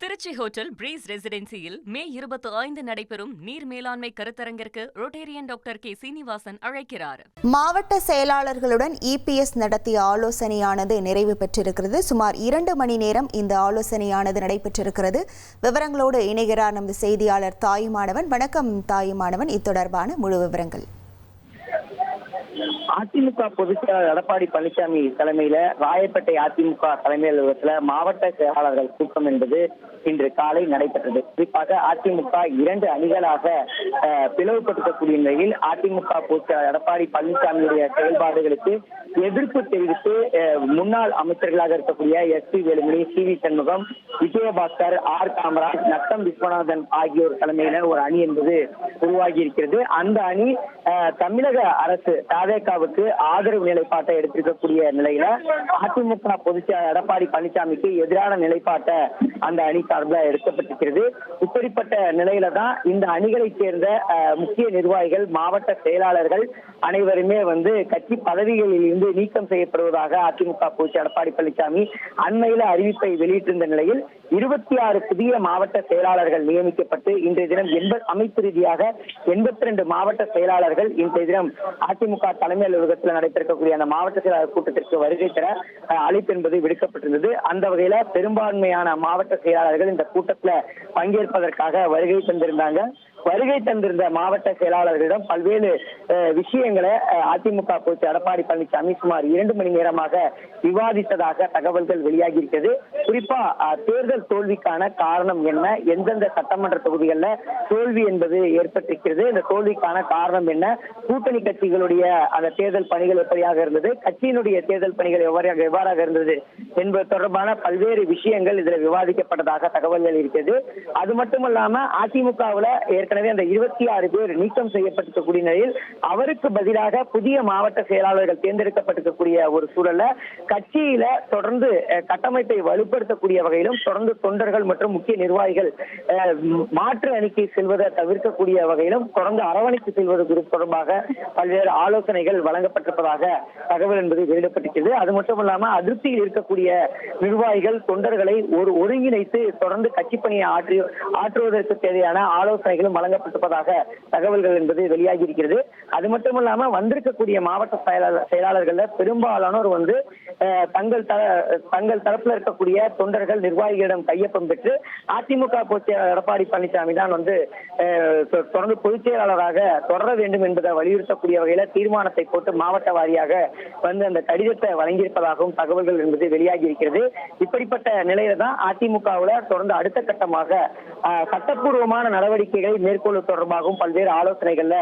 Trichy hotel breeze ரெசிடென்சியில் மே 25 நடைபெறும் நீர் மேலாண்மை கருத்தரங்கிற்கு ரோட்டேரியன் டாக்டர் கே சீனிவாசன் அழைக்கிறார். மாவட்ட செயலாளர்களுடன் இபிஎஸ் நடத்திய ஆலோசனையானது நிறைவு பெற்றிருக்கிறது. சுமார் 2 மணி நேரம் இந்த ஆலோசனையானது நடைபெற்றிருக்கிறது. விவரங்களோடு இணைகிறார் நமது செய்தியாளர் தாயுமானவன். வணக்கம் தாயுமானவன், இத்தொடர்பான முழு விவரங்கள். அதிமுக பொதுச் செயலாளர் எடப்பாடி பழனிசாமி தலைமையில ராயப்பேட்டை அதிமுக தலைமை அலுவலகத்துல மாவட்ட செயலாளர்கள் கூட்டம் என்பது இன்று காலை நடைபெற்றது. குறிப்பாக அதிமுக 2 அணிகளாக பிளவுபடுத்தக்கூடிய நிலையில் அதிமுக பொதுச் செயலாளர் எடப்பாடி பழனிசாமியுடைய செயல்பாடுகளுக்கு எதிர்ப்பு தெரிவித்து முன்னாள் அமைச்சர்களாக இருக்கக்கூடிய S P. Velumani, C V. Shanmugam, Vijayabaskar, R. Kamaraj, Natham Viswanathan ஆகியோர் தலைமையில ஒரு அணி என்பது உருவாகி இருக்கிறது. அந்த அணி தமிழக அரசு தாவேகாவுக்கு ஆதரவு நிலைப்பாட்டை எடுத்திருக்கக்கூடிய நிலையில அதிமுக பொதுச் செயலாளர் எடப்பாடி பழனிசாமிக்கு எதிரான நிலைப்பாட்டை அந்த அணி சார்பில் எடுக்கப்பட்டிருக்கிறது. இப்படிப்பட்ட நிலையில தான் இந்த அணிகளைச் சேர்ந்த முக்கிய நிர்வாகிகள், மாவட்ட செயலாளர்கள் அனைவருமே கட்சி பதவிகளில் இருந்து நீக்கம் செய்யப்படுவதாக அதிமுக பொதுச் செயலாளர் எடப்பாடி பழனிசாமி அண்மையில அறிவிப்பை வெளியிட்டிருந்த நிலையில் 26 புதிய மாவட்ட செயலாளர்கள் நியமிக்கப்பட்டு இன்றைய தினம் அமைப்பு ரீதியாக 82 மாவட்ட செயலாளர்கள் இன்றைய தினம் அதிமுக தலைமை அலுவலகத்தில் நடைபெறக்கூடிய அந்த மாவட்ட செயலாளர் கூட்டத்திற்கு வருகை தர அழைப்பு என்பது விடுக்கப்பட்டிருந்தது. அந்த வகையில பெரும்பான்மையான மாவட்ட செயலாளர்கள் இந்த கூட்டத்துல பங்கேற்பதற்காக வருகை தந்திருந்த மாவட்ட செயலாளர்களிடம் பல்வேறு விஷயங்களை அதிமுக பொதுச் எடப்பாடி பழனிசாமி சுமார் 2 மணி நேரமாக விவாதித்ததாக தகவல்கள் வெளியாகி இருக்கிறது. குறிப்பா தேர்தல் தோல்விக்கான காரணம் என்ன, எந்தெந்த சட்டமன்ற தொகுதிகளில் தோல்வி என்பது ஏற்பட்டிருக்கிறது, இந்த தோல்விக்கான காரணம் என்ன, கூட்டணி கட்சிகளுடைய அந்த தேர்தல் பணிகள் எப்படியாக இருந்தது, கட்சியினுடைய தேர்தல் பணிகள் எவ்வாறாக இருந்தது என்பது தொடர்பான பல்வேறு விஷயங்கள் இதில் விவாதிக்கப்பட்டதாக தகவல்கள் இருக்கிறது. அது மட்டுமல்லாம அதிமுகவில் ஏற்கனவே அந்த 26 பேர் நீக்கம் செய்யப்பட்டிருக்கக்கூடிய நிலையில் அவருக்கு பதிலாக புதிய மாவட்ட செயலாளர்கள் தேர்ந்தெடுக்கப்பட்டிருக்கக்கூடிய ஒரு சூழல்ல கட்சியில தொடர்ந்து கட்டமைப்பை வலுப்படுத்தக்கூடிய வகையிலும் தொடர்ந்து தொண்டர்கள் மற்றும் முக்கிய நிர்வாகிகள் மாற்று அணிக்கு செல்வதை தவிர்க்கக்கூடிய வகையிலும் தொடர்ந்து அரவணைத்து செல்வது குறித்து தொடர்பாக பல்வேறு ஆலோசனைகள் வழங்கப்பட்டிருப்பதாக தகவல் என்பது வெளியிடப்பட்டிருக்கிறது. அது மட்டும் இல்லாம அதிருப்தியில் இருக்கக்கூடிய நிர்வாகிகள் தொண்டர்களை ஒருங்கிணைத்து தொடர்ந்து கட்சி பணியை ஆற்றுவதற்கு தேவையான ஆலோசனைகளும் வழங்கப்பட்டிருப்பதாக தகவல்கள் என்பது வெளியாகி இருக்கிறது. அது மட்டும் இல்லாம வந்திருக்கக்கூடிய மாவட்ட செயலாளர்கள் பெரும்பாலானோர் தங்கள் தரப்புல இருக்கக்கூடிய தொண்டர்கள் நிர்வாகிகளிடம் கையொப்பம் பெற்று அதிமுக பொதுச் செயலாளர் எடப்பாடி பழனிசாமி தான் தொடர்ந்து பொதுச் செயலாளராக தொடர வேண்டும் என்பதை வலியுறுத்தக்கூடிய வகையில தீர்மானத்தை போட்டு மாவட்ட வாரியாக அந்த கடிதத்தை வழங்கியிருப்பதாகவும் தகவல்கள் என்பது வெளியாகி இருக்கிறது. இப்படிப்பட்ட நிலையில தான் அதிமுகவுல தொடர்ந்து அடுத்த கட்டமாக சட்டப்பூர்வமான நடவடிக்கைகளை மேற்கொள்வது தொடர்பாகவும் பல்வேறு ஆலோசனைகள்ல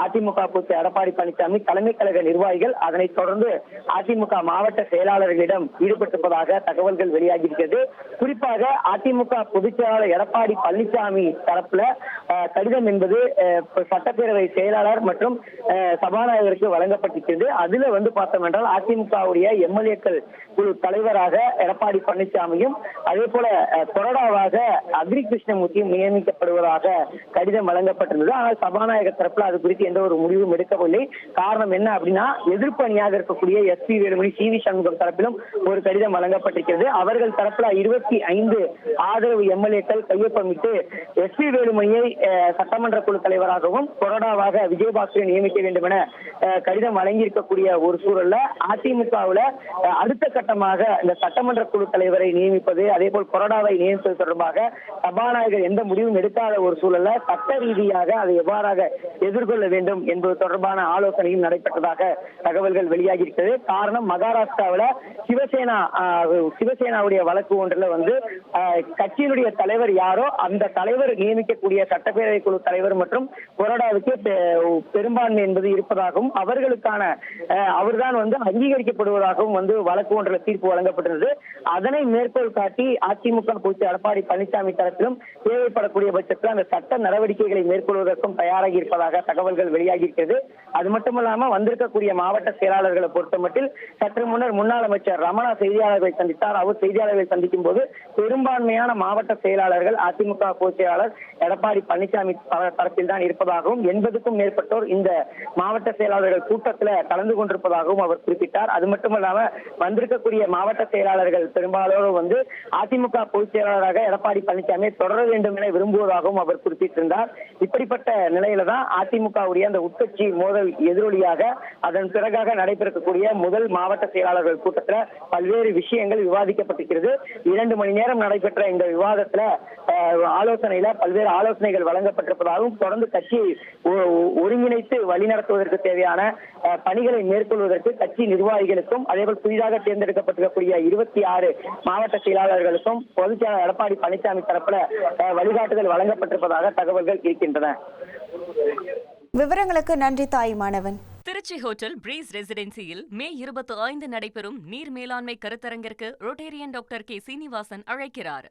அதிமுக பொதுச் செயலாளர் எடப்பாடி பழனிசாமி, தலைமை கழக நிர்வாகிகள், அதனைத் தொடர்ந்து அதிமுக மாவட்ட செயலாளர்களிடம் ஈடுபட்டிருப்பதாக தகவல்கள் வெளியாகி இருக்கிறது. குறிப்பாக அதிமுக பொதுச் செயலாளர் எடப்பாடி பழனிசாமி தரப்புல கடிதம் என்பது சட்டப்பேரவை செயலாளர் மற்றும் சபாநாயகருக்கு வழங்கப்பட்டிருக்கிறது. அதுல பார்த்தோம் என்றால் அதிமுகவுடைய எம்எல்ஏக்கள் குழு தலைவராக எடப்பாடி பழனிசாமியும் அதே போல கொறடாவாக அக்ரி கிருஷ்ணமூர்த்தியும் நியமிக்கப்படுவதாக கடிதம் வழங்கப்பட்டிருந்தது. ஆனால் சபாநாயகர் தரப்புல அது குறித்து எந்த ஒரு முடிவும் எடுக்கவில்லை. காரணம் என்ன அப்படின்னா, எதிர்ப்பு அணியாக இருக்கக்கூடிய எஸ்.பி. வேலுமணி, சி.வி. சண்முகம் தரப்பிலும் ஒரு கடிதம் வழங்கப்பட்டிருக்கிறது. அவர்கள் தரப்புல 25 ஆதரவு எம்எல்ஏக்கள் கையொப்பமிட்டு எஸ்.பி. வேலுமணியை சட்டமன்ற குழு தலைவராகவும் கொறடாவாக விஜயபாஸ்கரை நியமிக்க வேண்டும் என கடிதம் வழங்கியிருக்கக்கூடிய ஒரு சூழல்ல அதிமுகவுல அடுத்த கட்டமாக இந்த சட்டமன்ற குழு தலைவரை நியமிப்பது, அதே போல் கொறடாவை நியமிப்பது தொடர்பாக சபாநாயகர் எந்த முடிவும் எடுக்காத ஒரு சூழல்ல சட்ட ரீதியாக அதை எவ்வாறாக எதிர்கொள்ள வேண்டும் என்பது தொடர்பான ஆலோசனையும் நடைபெற்றதாக தகவல்கள் வெளியாகி இருக்கிறது. காரணம், மகாராஷ்டிராவில் சிவசேனாவுடைய வழக்கு ஒன்றில் கட்சியினுடைய தலைவர் யாரோ அந்த தலைவர் நியமிக்கக்கூடிய சட்டப்பேரவை குழு தலைவர் மற்றும் கொறடாவுக்கு பெரும்பான்மை என்பது இருப்பதாகவும் அவர்தான் அங்கீகரிக்கப்படுவதாகவும் வழக்கு ஒன்றில் தீர்ப்பு வழங்கப்பட்டிருந்தது. அதனை மேற்கோள் காட்டி அதிமுக பொதுச் செயலாளர் எடப்பாடி பழனிசாமி தரப்பிலும் தேவைப்படக்கூடிய பட்சத்தில் அந்த சட்ட நடவடிக்கை நடவடிக்கைகளை மேற்கொள்வதற்கும் தயாராகி இருப்பதாக தகவல்கள் வெளியாகியிருக்கிறது. அது மட்டுமல்லாம வந்திருக்கக்கூடிய மாவட்ட செயலாளர்களை பொறுத்தமட்டில் சற்று முன்னர் முன்னாள் அமைச்சர் ரமணா செய்தியாளர்களை சந்தித்தார். அவர் செய்தியாளர்களை சந்திக்கும் போது பெரும்பான்மையான மாவட்ட செயலாளர்கள் அதிமுக பொதுச் செயலாளர் எடப்பாடி பழனிசாமி தரப்பில் தான் இருப்பதாகவும் 80க்கும் மேற்பட்டோர் இந்த மாவட்ட செயலாளர்கள் கூட்டத்தில் கலந்து கொண்டிருப்பதாகவும் அவர் குறிப்பிட்டார். அது மட்டுமல்லாம வந்திருக்கக்கூடிய மாவட்ட செயலாளர்கள் பெரும்பாலோடு வந்து அதிமுக பொதுச் செயலாளராக எடப்பாடி பழனிசாமி தொடர வேண்டும் என விரும்புவதாகவும் அவர் குறிப்பிட்டிருந்தார். இப்படிப்பட்ட நிலையில தான் அதிமுகவுடைய அந்த உட்கட்சி மோதல் எதிரொலியாக அதன் பிறகாக நடைபெறக்கூடிய முதல் மாவட்ட செயலாளர்கள் கூட்டத்தில் பல்வேறு விஷயங்கள் விவாதிக்கப்பட்டிருக்கிறது. 2 மணி நேரம் நடைபெற்ற இந்த விவாதத்துல ஆலோசனையில பல்வேறு ஆலோசனைகள் வழங்கப்பட்டிருப்பதாகவும் தொடர்ந்து கட்சியை ஒருங்கிணைத்து வழிநடத்துவதற்கு தேவையான பணிகளை மேற்கொள்வதற்கு கட்சி நிர்வாகிகளுக்கும் அதேபோல் புதிதாக தேர்ந்தெடுக்கப்பட்டிருக்கக்கூடிய 26 மாவட்ட செயலாளர்களுக்கும் பொதுச் செயலாளர் எடப்பாடி பழனிசாமி தரப்புல வழிகாட்டுதல் வழங்கப்பட்டிருப்பதாக தகவல்கள் இருக்கின்றன. விவரங்களுக்கு நன்றி தாயுமானவன். திருச்சி ஹோட்டல் பிரீஸ் ரெசிடென்சியில் மே 25 நடைபெறும் நீர் மேலாண்மை கருத்தரங்கிற்கு ரொட்டேரியன் டாக்டர் கே. சீனிவாசன் அழைக்கிறார்.